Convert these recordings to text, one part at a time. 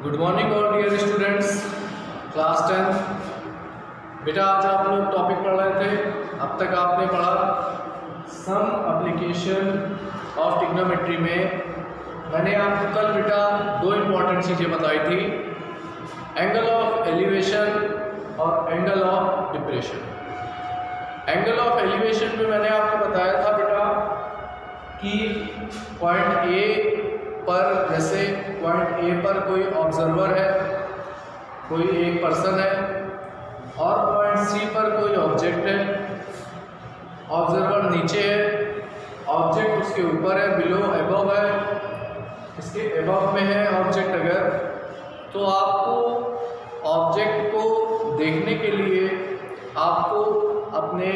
Good morning all dear students class 10। बेटा आज आप लोग टॉपिक पढ़ रहे थे। अब तक आपने पढ़ा सम एप्लीकेशन ऑफ ट्रिग्नोमेट्री में। मैंने आपको कल बेटा दो इम्पॉर्टेंट चीज़ें बताई थी, एंगल ऑफ एलिवेशन और angle of depression. Angle of elevation में मैंने आपको बताया था बेटा कि पॉइंट ए पर, जैसे पॉइंट ए पर कोई ऑब्जर्वर है, कोई एक पर्सन है, और पॉइंट सी पर कोई ऑब्जेक्ट है। ऑब्जर्वर नीचे है, ऑब्जेक्ट उसके ऊपर है, बिलो अबव है, इसके अबव में है ऑब्जेक्ट। अगर तो आपको ऑब्जेक्ट को देखने के लिए आपको अपने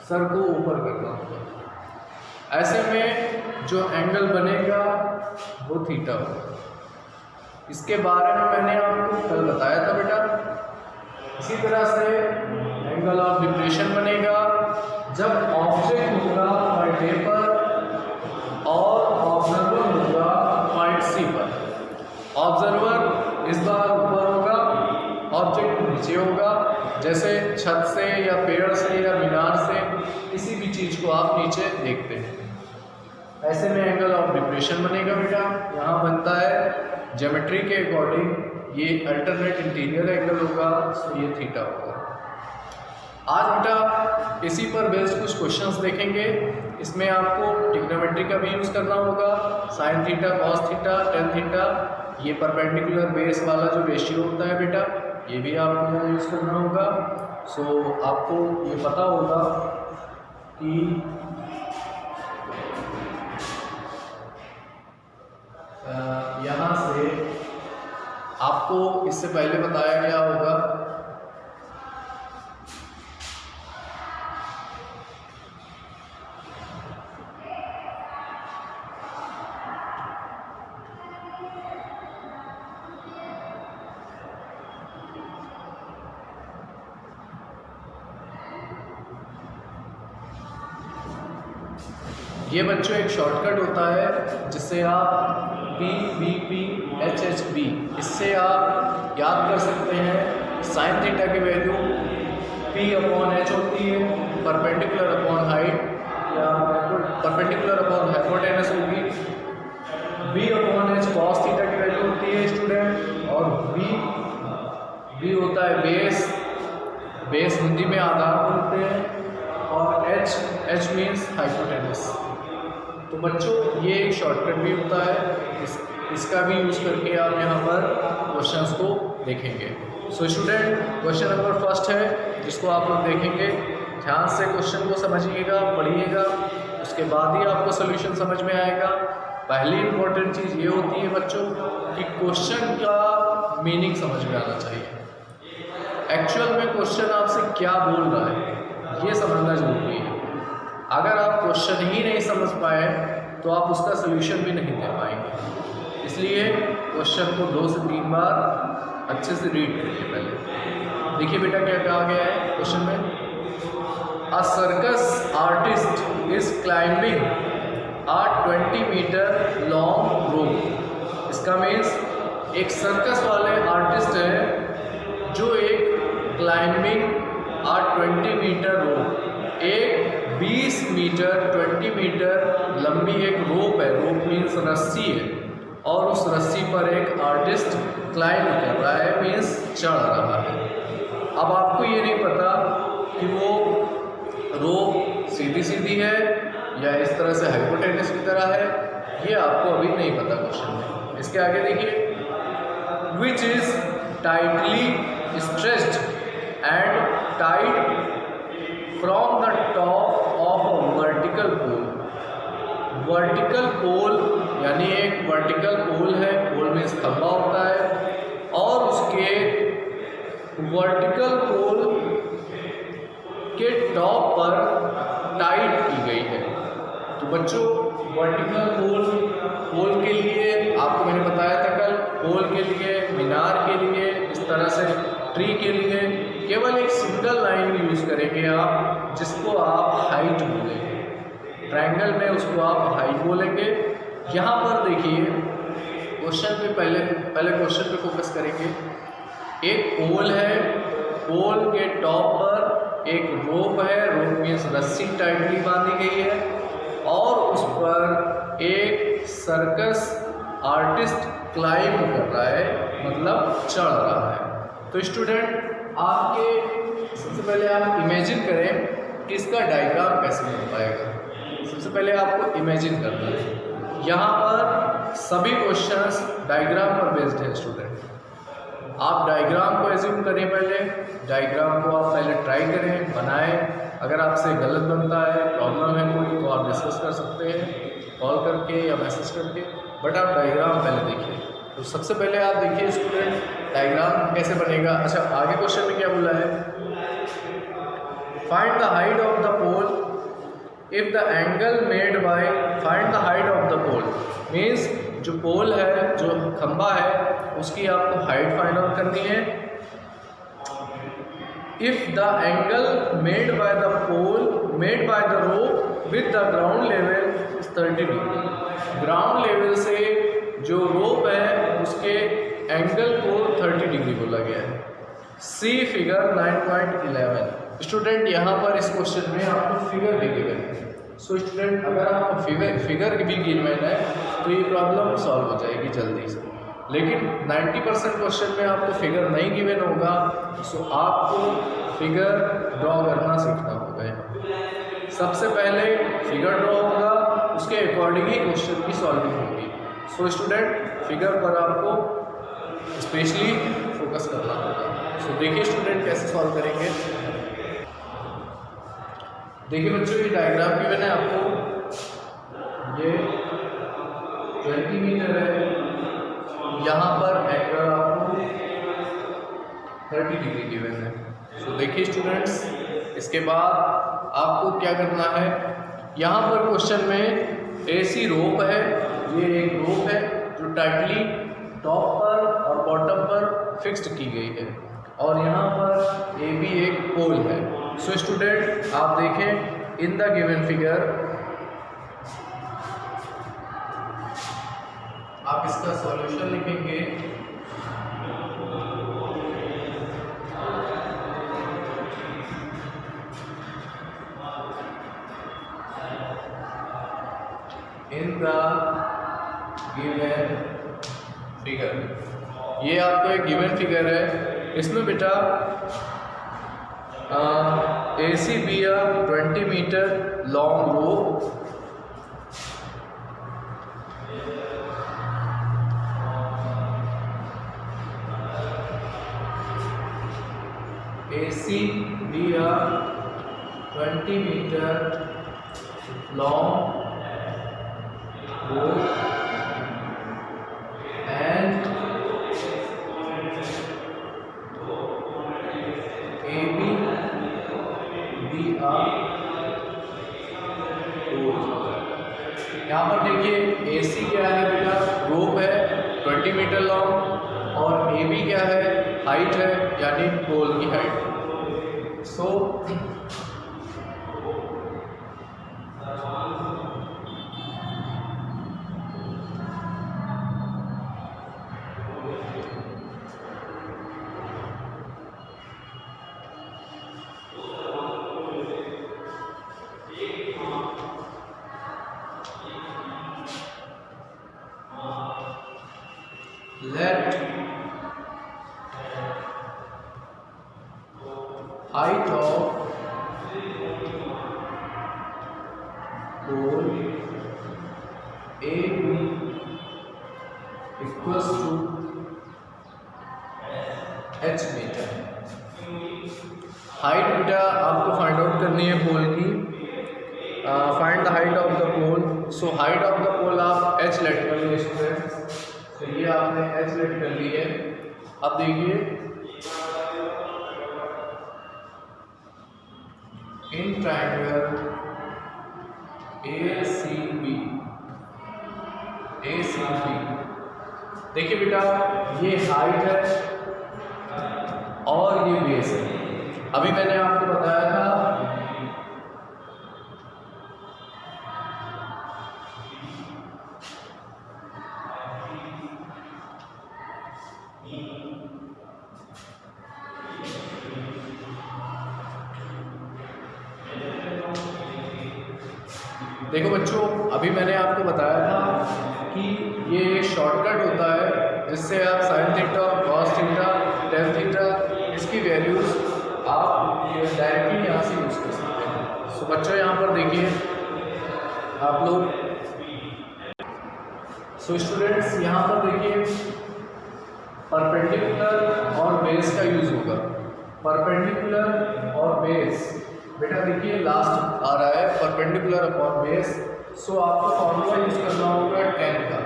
सर को ऊपर करना होगा। ऐसे में जो एंगल बनेगा वो थीटा होगा। इसके बारे में मैंने आपको कल बताया था बेटा। इसी तरह से एंगल ऑफ डिप्रेशन बनेगा जब ऑब्जेक्ट होगा पॉइंट ए पर और ऑब्जर्वर होगा पॉइंट सी पर। ऑब्जर्वर इस बार ऊपर होगा, ऑब्जेक्ट नीचे होगा। जैसे छत से या पेड़ से या मीनार से किसी भी चीज़ को आप नीचे देखते हैं। ऐसे में एंगल ऑफ डिप्रेशन बनेगा बेटा। यहाँ बनता है ज्योमेट्री के अकॉर्डिंग ये अल्टरनेट इंटीरियर एंगल होगा, तो ये थीटा होगा। आज बेटा इसी पर बेस्ड कुछ क्वेश्चंस देखेंगे। इसमें आपको ट्रिग्नोमेट्री का भी यूज़ करना होगा, sine theta, cos theta, tan theta. ये परपेंडिकुलर बेस वाला जो रेशियो होता है बेटा, ये भी आपको यहाँ यूज़ करना होगा। सो आपको ये पता होगा कि यहाँ से आपको इससे पहले बताया गया होगा ये बच्चों एक शॉर्टकट होता है जिससे आप P B P H H B, इससे आप याद कर सकते हैं साइन थीटा की वैल्यू पी अपॉन एच होती है, परपेंडिकुलर अपॉन हाइट या परपेंडिकुलर अपॉन हाइपोटेनस होगी। B upon H cos theta की वैल्यू होती है स्टूडेंट, और बी होता है बेस हिंदी में आधार बोलते हैं, और एच मीन्स हाइपोटेनस। तो बच्चों ये एक शॉर्टकट भी होता है, इसका भी यूज़ करके आप यहाँ पर क्वेश्चंस को देखेंगे। So student, question number first है जिसको आप लोग देखेंगे। ध्यान से क्वेश्चन को समझिएगा, पढ़िएगा, उसके बाद ही आपको सोल्यूशन समझ में आएगा। पहली इंपॉर्टेंट चीज़ ये होती है बच्चों कि क्वेश्चन का मीनिंग समझ में आना चाहिए। एक्चुअल में क्वेश्चन आपसे क्या बोल रहा है ये समझना जरूरी है। अगर आप क्वेश्चन ही नहीं समझ पाए तो आप उसका सोल्यूशन भी नहीं दे पाएंगे। इसलिए क्वेश्चन को 2 से 3 बार अच्छे से रीड करिए पहले। देखिए बेटा क्या कहा गया है क्वेश्चन में। A circus artist is climbing a 20 metre long rope. इसका मीन्स एक सर्कस वाले आर्टिस्ट है जो एक क्लाइंबिंग a 20 मीटर रोप, एक 20 मीटर 20 मीटर लंबी एक रोप है, रोप मीन्स रस्सी है, और उस रस्सी पर एक आर्टिस्ट क्लाइंब कर रहा है, मीन्स चढ़ रहा है। अब आपको ये नहीं पता कि वो रोप सीधी सीधी है या इस तरह से हाइपोटेनस की तरह है, ये आपको अभी नहीं पता क्वेश्चन में। इसके आगे देखिए, which is tightly stretched and tight from the top of a vertical pole. Vertical pole यानी एक वर्टिकल पोल है, पोल मीन्स खंभा होता है, और उसके वर्टिकल पोल के टॉप पर टाइट की गई है। तो बच्चों वर्टिकल पोल के लिए आपको मैंने बताया था कल, पोल के लिए, मीनार के लिए, इस तरह से ट्री के लिए केवल एक सिंगल लाइन यूज़ करेंगे आप, जिसको आप हाइट बोलेंगे। ट्रायंगल में उसको आप हाइट बोलेंगे। यहाँ पर देखिए क्वेश्चन पे पहले क्वेश्चन पे फोकस करेंगे। एक पोल है, पोल के टॉप पर एक रोप है, रोप मीन्स रस्सी टाइटली बांधी गई है और उस पर एक सर्कस आर्टिस्ट क्लाइंब कर रहा है, मतलब चढ़ रहा है। तो स्टूडेंट आपके सबसे पहले आप इमेजिन करें कि इसका डायग्राम कैसे बन पाएगा। सबसे पहले आपको इमेजिन करना है। यहाँ पर सभी क्वेश्चंस डायग्राम पर बेस्ड है स्टूडेंट। आप डायग्राम को एज्यूम करें, पहले डायग्राम को आप पहले ट्राई करें, बनाएं। अगर आपसे गलत बनता है, प्रॉब्लम है कोई, तो आप डिस्कस कर सकते हैं कॉल करके या मैसेज करके, बट आप डायग्राम पहले देखिए। तो सबसे पहले आप देखिए स्टूडेंट डायग्राम कैसे बनेगा। अच्छा, आगे क्वेश्चन में क्या बोला है, find the height of the pole if the angle made by, find the height of the pole means जो पोल है, जो खंबा है, उसकी आपको हाइट फाइंड आउट करनी है। If the angle made by the pole made by the rope with the ground level is 30 degree, ground level से जो रोप है उसके एंगल को 30 डिग्री बोला गया है। सी फिगर 9.11। स्टूडेंट यहाँ पर इस क्वेश्चन में आपको फिगर भी गिवन है। सो स्टूडेंट अगर आपको फिगर भी गिवन है तो ये प्रॉब्लम सॉल्व हो जाएगी जल्दी से। लेकिन 90% क्वेश्चन में आपको फिगर नहीं गिवन होगा, सो आपको फिगर ड्रॉ करना सीखना होगा। सबसे पहले फिगर ड्रॉ होगा, उसके अकॉर्डिंग ही क्वेश्चन की सॉल्विंग होगी। सो स्टूडेंट फिगर पर आपको स्पेशली फोकस करना होगा। सो देखिए स्टूडेंट कैसे सॉल्व करेंगे। देखिए बच्चों, ये डायग्राम भी मैंने आपको, ये 20 मीटर है, यहाँ पर एंगल आपको 30 डिग्री गिवन है। सो देखिए स्टूडेंट्स, इसके बाद आपको क्या करना है, यहाँ पर क्वेश्चन में ऐसी रोप है, ये एक रोप है जो टाइटली टॉप पर और बॉटम पर फिक्स्ड की गई है और यहाँ पर ए भी एक पोल है। सो स्टूडेंट आप देखें इन द गिवन फिगर, आप इसका सॉल्यूशन लिखेंगे। इन द गिवन फिगर, ये आपको एक गिवन फिगर है, इसमें बेटा AC be a 20 meter long rope AC be a 20 meter long rope and AB be a pole। यहाँ पर देखिए AC क्या है बेटा, रोप है 20 मीटर लॉन्ग और AB क्या है, हाइट है, यानी पोल की height. So let height of pole AB equals to h metre. Height बेटा आपको फाइंड आउट करनी है पोल की, find the height of the pole. So height of the pole आप h लेट कर लीजिए स्टूडेंट्स। तो ये आपने h लेट कर ली है। अब देखिए इन ट्रायंगल ACB, देखिए बेटा ये हाइट है और ये बेस है। अभी मैंने आपको बताया था देखो बच्चों, अभी मैंने आपको बताया था कि ये एक शॉर्टकट होता है जिससे आप sine theta, cos theta, tan theta इसकी वैल्यूज़ आप डायरेक्टली यहाँ से यूज़ कर सकते हैं। सो बच्चों यहाँ पर देखिए आप लोग, सो स्टूडेंट्स यहाँ पर देखिए परपेंडिकुलर और बेस का यूज़ होगा। परपेंडिकुलर और बेस, बेटा देखिए लास्ट आ रहा है परपेंडिकुलर अपॉन बेस। सो आपको फॉर्मूला यूज करना होगा टेन का।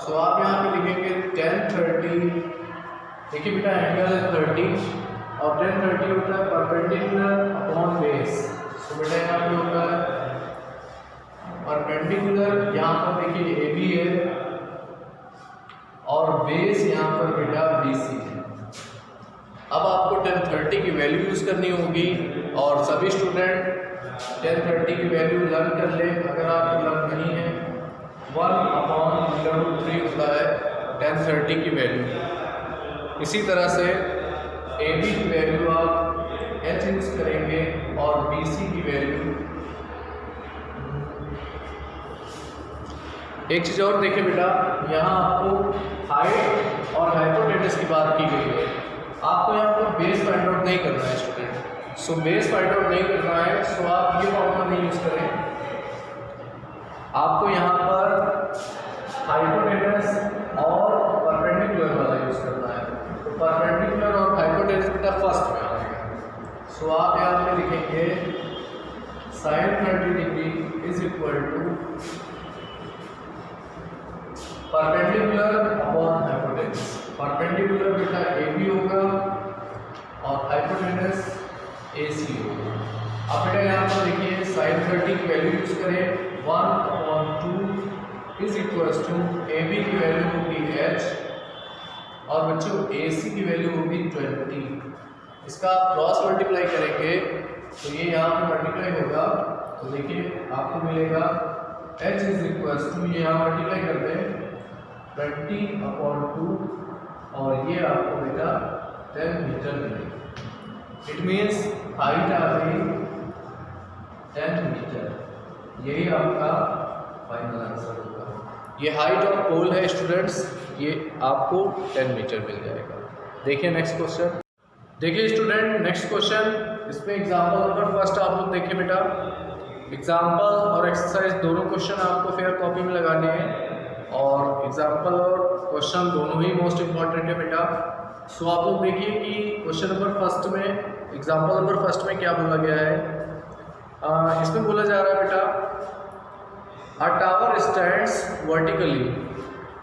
सो आप यहाँ पे लिखेंगे टेन 30। देखिए बेटा एंगल है 30 और टेन 30 होता है परपेंडिकुलर अपॉन बेस। सो बेटा यहाँ पे होता है परपेंडिकुलर, यहाँ पर देखिए ए बी है और बेस यहाँ पर बेटा बी सी है। अब आपको 1030 की वैल्यू यूज़ करनी होगी और सभी स्टूडेंट 1030 की वैल्यू लर्न कर लें। अगर आपको लर्न नहीं है 1/√3 होता है 1030 की वैल्यू। इसी तरह से ए बी की वैल्यू आप एच यूज़ करेंगे और बी सी की वैल्यू। एक चीज़ और देखिए बेटा, यहाँ आपको हाइट और हाइपोटेनस की बात की गई है। आपको यहाँ पर बेस फाइंड आउट नहीं करना है student. So base find out नहीं करना है, सो आप ये फॉर्मूला नहीं यूज़ करें। आपको यहाँ पर हाइपोटेनस और परपेंडिकुलर वाला यूज़ करना है। तो परपेंडिकुलर और हाइपोटेनस बेटा फर्स्ट में आएगा। सो आप यहाँ पे लिखेंगे sine 30 degree is equal to perpendicular upon hypotenuse. Perpendicular बेटा ए बी होगा और हाइपोटेनस ए सी होगा। अब बेटा यहाँ पर देखिए साइन 30 की वैल्यू यूज करें 1/2 is equal to A B की वैल्यू होगी h और बच्चों ए सी की वैल्यू होगी 20। इसका आप क्रॉस मल्टीप्लाई करेंगे तो ये यहाँ पे मल्टीप्लाई होगा। तो देखिए आपको मिलेगा h इज इक्वल टू, ये यहाँ मल्टीप्लाई कर दें 20/2 और ये आपको बेटा 10 मीटर मिलेगा। इट मीन्स हाइट आ गई 10 मीटर। यही आपका फाइनल आंसर होगा। ये हाइट ऑफ पोल है स्टूडेंट्स, ये आपको 10 मीटर मिल जाएगा। देखिए नेक्स्ट क्वेश्चन। देखिए स्टूडेंट नेक्स्ट क्वेश्चन, इसमें एग्जाम्पल नंबर फर्स्ट आप लोग देखिए बेटा। एग्जाम्पल और एक्सरसाइज दोनों क्वेश्चन आपको फेयर कॉपी में लगाने हैं और एग्जाम्पल और क्वेश्चन दोनों ही मोस्ट इम्पॉर्टेंट है बेटा। सो आप लोग देखिए कि क्वेश्चन नंबर फर्स्ट में, एग्जाम्पल नंबर फर्स्ट में क्या बोला गया है। इसमें बोला जा रहा है बेटा अ टावर स्टैंड्स वर्टिकली।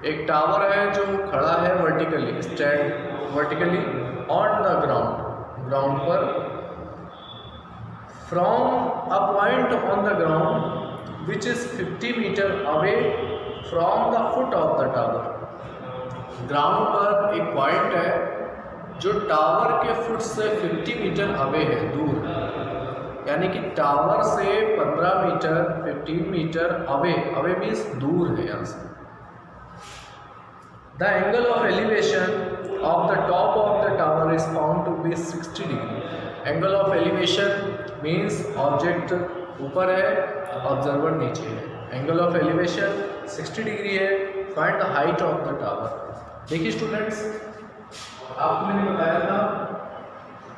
एक टावर है जो खड़ा है vertically, stand vertically on the ground, ground पर। From a point on the ground which is 50 metre away from the foot of the tower. Ground पर एक पॉइंट है जो टावर के फुट से 50 मीटर अवे है, दूर है। यानी कि टावर से 15 metre 15 metre away, away means दूर है यहाँ से। The angle of elevation of the top of the tower is found to be 60 degree. Angle of elevation means object ऊपर है, ऑब्जर्वर नीचे है। एंगल ऑफ एलिवेशन 60 डिग्री है। Find the height of the tower. देखिए students, आपको मैंने बताया था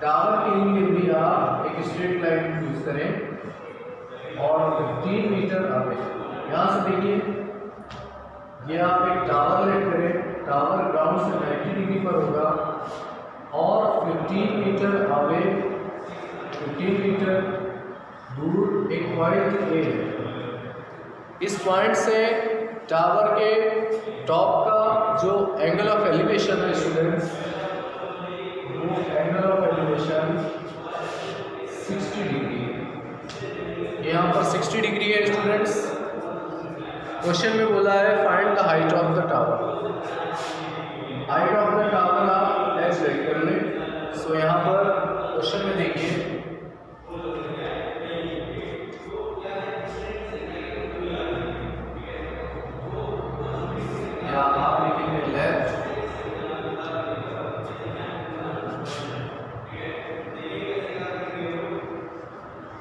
टावर के लिए भी आप एक स्ट्रेट लाइन यूज करें और 15 मीटर अवे। यहाँ से देखिए ये आप एक टावर लेट करें, टावर ग्राउंड से 90 डिग्री पर होगा और 15 मीटर अवे, 15 मीटर दूर एक पॉइंट ए है। इस पॉइंट से टावर के टॉप का जो एंगल ऑफ एलिवेशन है स्टूडेंट्स, वो एंगल ऑफ एलिवेशन 60 डिग्री है। यहाँ पर 60 डिग्री है स्टूडेंट्स। क्वेश्चन में बोला है find the height of the tower. Height of the tower आप एच राइट कर लें। सो यहाँ पर क्वेश्चन में देखिए आप लिखेंगे left,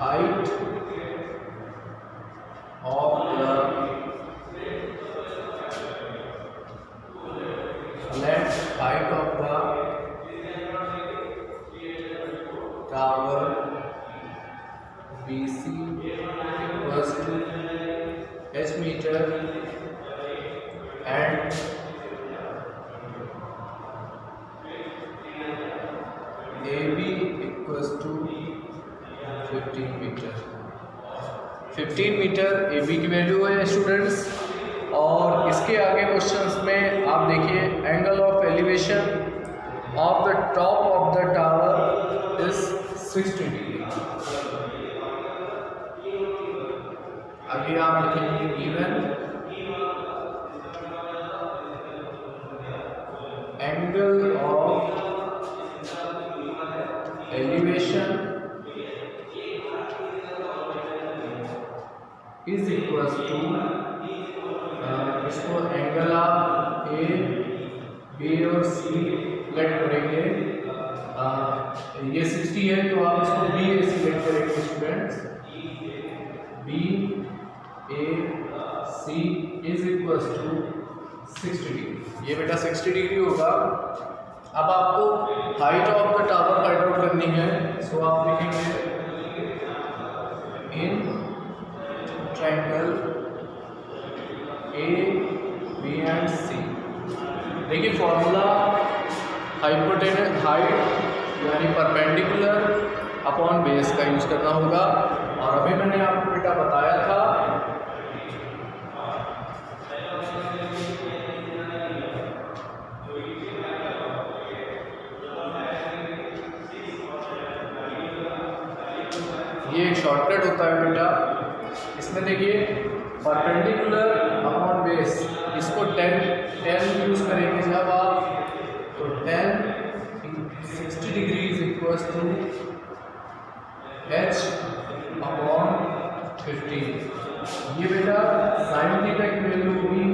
height height of the tower BC equals to h meter and AB equals to 15 metre. 15 metre AB की वैल्यू है स्टूडेंट्स। और इसके आगे क्वेश्चंस में आप देखिए, angle of elevation of the top of the tower is 60 degree. आगे आप लिखेंगे given angle of elevation is equals to, इसको एंगल आप ए बी और सी सिलेक्ट करेंगे। ये 60 है तो आप इसको बी ए सिलेक्ट करेंगे students. B A C is equals to 60 degree. ये बेटा 60 डिग्री होगा। अब आपको height of the tower find out करनी है। सो आप लिखेंगे in triangle A B and C. देखिए फॉर्मूला हाइपोटेनस हाइट यानी परपेंडिकुलर अपॉन बेस का यूज करना होगा। और अभी मैंने आपको बेटा बताया था ये एक शॉर्टकट होता है बेटा। इसमें देखिए परपेंडिकुलर अपॉन बेस, इसको 10 यूज करेंगे जब आप, तो 10 60 degree is equals to h upon 15। ये बेटा साइन थीटा की वैल्यू होगी,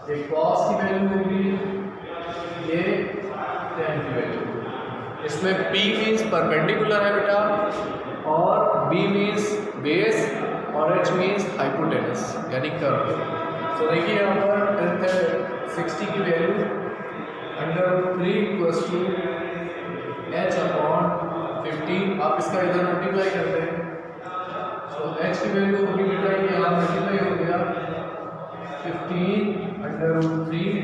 ये कॉस की वैल्यू होगी, ये tan की वैल्यू। इसमें P मीन्स परपेंडिकुलर है बेटा, और B मीन्स बेस, और H मीन्स हाइपोटेनस यानी कर्व। तो देखिए यहाँ पर 60 की value √3 equals to h upon 15। आप इसका इधर मल्टीप्लाई करते हैं, तो h की वैल्यू होगी बेटा, ये यहाँ मल्टीप्लाई हो गया 15 √3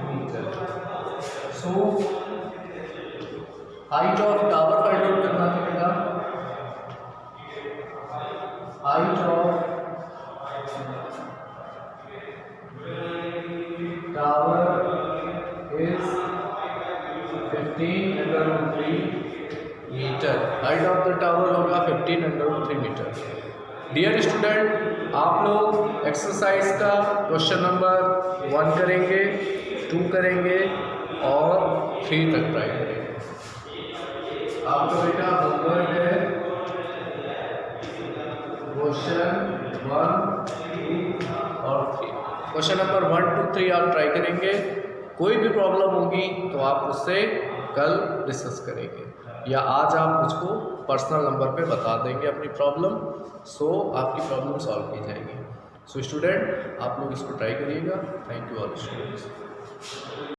metre. So height of tower find out करना था बेटा। Height of tower is 15 √3 metre. Height of the tower होगा 15 √3 मीटर। डियर स्टूडेंट, आप लोग एक्सरसाइज का क्वेश्चन नंबर 1 करेंगे, 2 करेंगे और 3 तक ट्राई करेंगे। आपका बेटा होमवर्क है क्वेश्चन 1, 2 और 3। क्वेश्चन नंबर 1, 2, 3 आप ट्राई करेंगे। कोई भी प्रॉब्लम होगी तो आप उससे कल डिस्कस करेंगे, या आज आप मुझको पर्सनल नंबर पे बता देंगे अपनी प्रॉब्लम। सो आपकी प्रॉब्लम सॉल्व की जाएगी। सो स्टूडेंट, आप लोग इसको ट्राई करिएगा। Thank you all students.